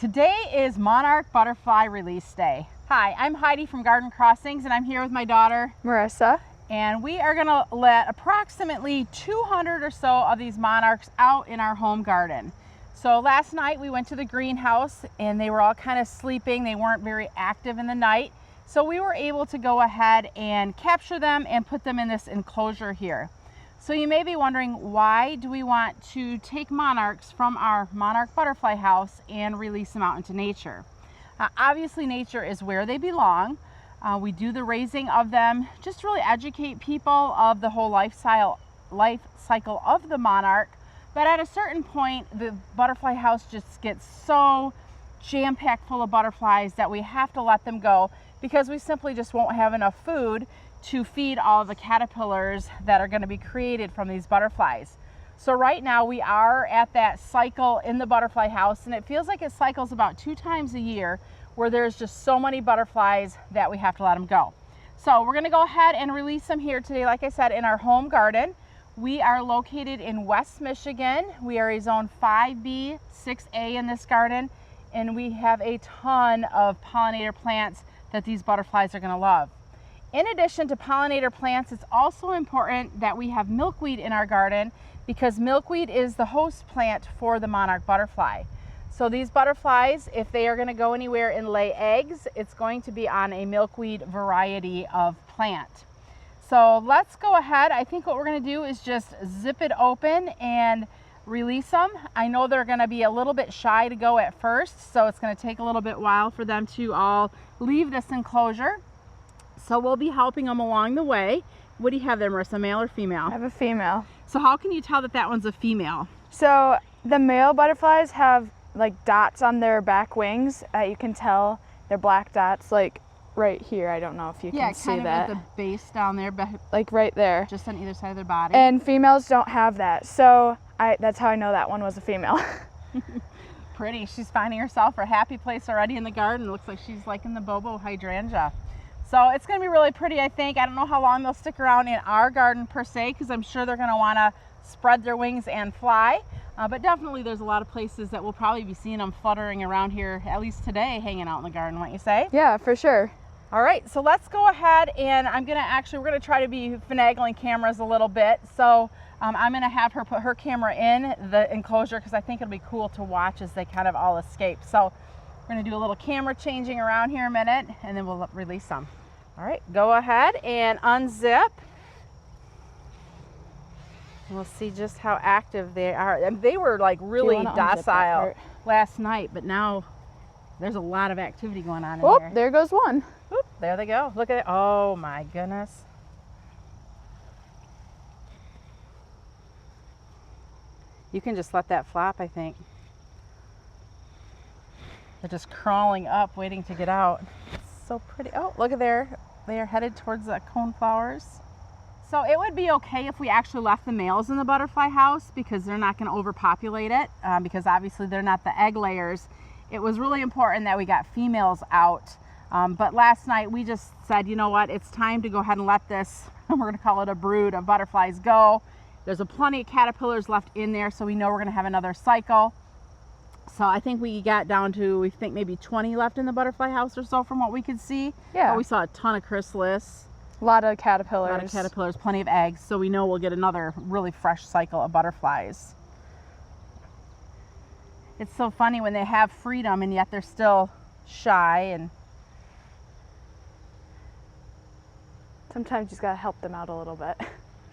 Today is Monarch Butterfly Release Day. Hi, I'm Heidi from Garden Crossings and I'm here with my daughter Marissa. And we are gonna let approximately 200 or so of these monarchs out in our home garden. So last night we went to the greenhouse and they were all kind of sleeping. They weren't very active in the night. So we were able to go ahead and capture them and put them in this enclosure here. So you may be wondering, why do we want to take monarchs from our monarch butterfly house and release them out into nature? Obviously nature is where they belong. We do the raising of them, just to really educate people of the whole life cycle of the monarch. But at a certain point, the butterfly house just gets so jam-packed full of butterflies that we have to let them go, because we simply just won't have enough food to feed all the caterpillars that are going to be created from these butterflies. So right now we are at that cycle in the butterfly house, and it feels like it cycles about 2 times a year where there's just so many butterflies that we have to let them go. So we're going to go ahead and release them here today, like I said, in our home garden. We are located in West Michigan. We are a zone 5B, 6A in this garden, and we have a ton of pollinator plants that these butterflies are going to love. In addition to pollinator plants, it's also important that we have milkweed in our garden, because milkweed is the host plant for the monarch butterfly. So these butterflies, if they are going to go anywhere and lay eggs, it's going to be on a milkweed variety of plant. So let's go ahead. I think what we're going to do is just zip it open and release them. I know they're going to be a little bit shy to go at first, so it's going to take a little bit while for them to all leave this enclosure. So we'll be helping them along the way. What do you have there, Marissa, male or female? I have a female. So how can you tell that that one's a female? So the male butterflies have like dots on their back wings. You can tell they're black dots, like right here. I don't know if you can see that. Yeah, kind of at the base down there. Like right there. Just on either side of their body. And females don't have that. So that's how I know that one was a female. Pretty. She's finding herself a happy place already in the garden. It looks like she's liking the Bobo hydrangea. So it's going to be really pretty, I think. I don't know how long they'll stick around in our garden per se, because I'm sure they're going to want to spread their wings and fly. But definitely there's a lot of places that we'll probably be seeing them fluttering around here, at least today, hanging out in the garden, wouldn't you say? Yeah, for sure. All right, so let's go ahead, and we're going to try to be finagling cameras a little bit. So I'm going to have her put her camera in the enclosure, because I think it'll be cool to watch as they kind of all escape. So we're going to do a little camera changing around here a minute, and then we'll release them. All right, go ahead and unzip. We'll see just how active they are. And they were like really docile last night, but now there's a lot of activity going on in here. There goes one. Oop, there they go. Look at it. Oh my goodness. You can just let that flop, I think. They're just crawling up, waiting to get out. So pretty. Oh, look at there. They are headed towards the coneflowers. So it would be okay if we actually left the males in the butterfly house, because they're not going to overpopulate it, because obviously they're not the egg layers. It was really important that we got females out. But last night we just said, you know what, it's time to go ahead and let this, we're going to call it a brood of butterflies, go. There's plenty of caterpillars left in there, so we know we're going to have another cycle. So I think we got down to, we think maybe 20 left in the butterfly house or so from what we could see. Yeah. But we saw a ton of chrysalis. A lot of caterpillars. A lot of caterpillars, plenty of eggs. So we know we'll get another really fresh cycle of butterflies. It's so funny when they have freedom and yet they're still shy. And sometimes you just gotta help them out a little bit.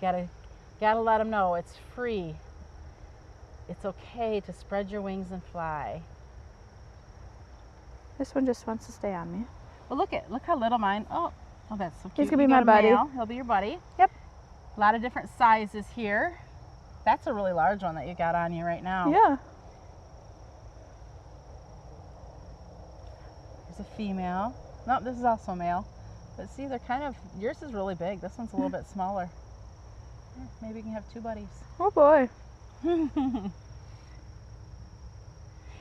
Gotta let them know it's free. It's okay to spread your wings and fly. This one just wants to stay on me. Well, look how little mine. Oh, that's so cute. He's gonna be my buddy. He'll be your buddy. Yep. A lot of different sizes here. That's a really large one that you got on you right now. Yeah. There's a female. No, this is also a male. But see, they're kind of, yours is really big. This one's a little bit smaller. Maybe we can have 2 buddies. Oh boy.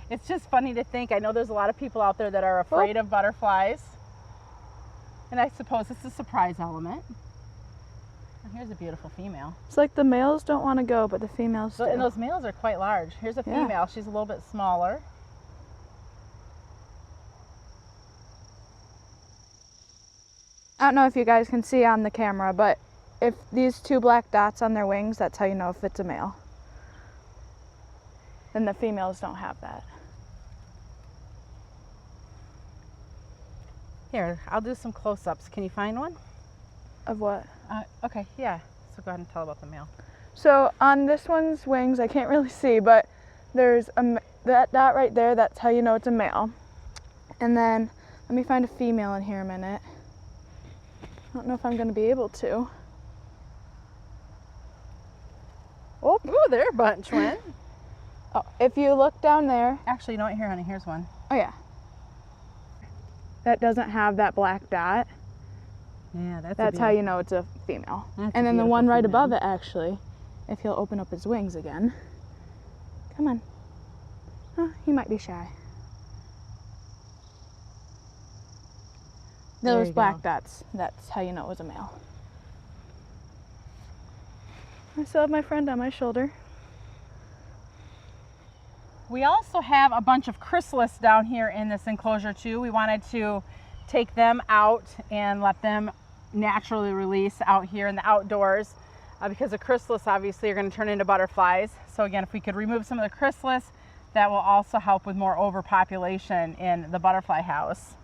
It's just funny to think. I know there's a lot of people out there that are afraid of butterflies. And I suppose it's a surprise element. And here's a beautiful female. It's like the males don't want to go, but the females do. And those males are quite large. Here's a female. She's a little bit smaller. I don't know if you guys can see on the camera, but if these 2 black dots on their wings, that's how you know if it's a male. Then the females don't have that. Here, I'll do some close-ups. Can you find one? Of what? Okay, yeah. So go ahead and tell about the male. So on this one's wings, I can't really see, but there's that dot right there, that's how you know it's a male. And then, let me find a female in here a minute. I don't know if I'm going to be able to. Oh, ooh, they're a bunch, twin. Oh, if you look down there. Actually, you know what? Here, honey, here's one. Oh, yeah. That doesn't have that black dot. Yeah, that's how you know it's a female. That's and then the one right above it, actually, if he'll open up his wings again. Come on. Oh, he might be shy. Those black dots, that's how you know it was a male. I still have my friend on my shoulder. We also have a bunch of chrysalis down here in this enclosure too. We wanted to take them out and let them naturally release out here in the outdoors because the chrysalis obviously are going to turn into butterflies. So again, if we could remove some of the chrysalis, that will also help with more overpopulation in the butterfly house.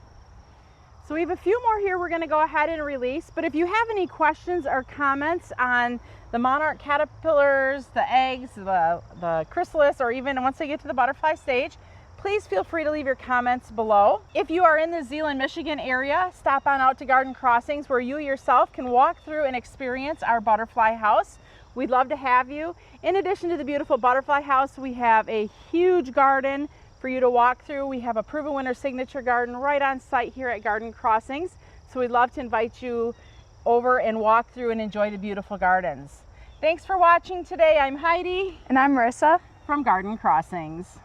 So we have a few more here we're going to go ahead and release, but if you have any questions or comments on the monarch caterpillars, the eggs, the chrysalis, or even once they get to the butterfly stage, please feel free to leave your comments below. If you are in the Zeeland, Michigan area, stop on out to Garden Crossings where you yourself can walk through and experience our butterfly house. We'd love to have you. In addition to the beautiful butterfly house, we have a huge garden for you to walk through. We have a Proven Winner signature garden right on site here at Garden Crossings. So we'd love to invite you over and walk through and enjoy the beautiful gardens. Thanks for watching today. I'm Heidi. And I'm Marissa From Garden Crossings.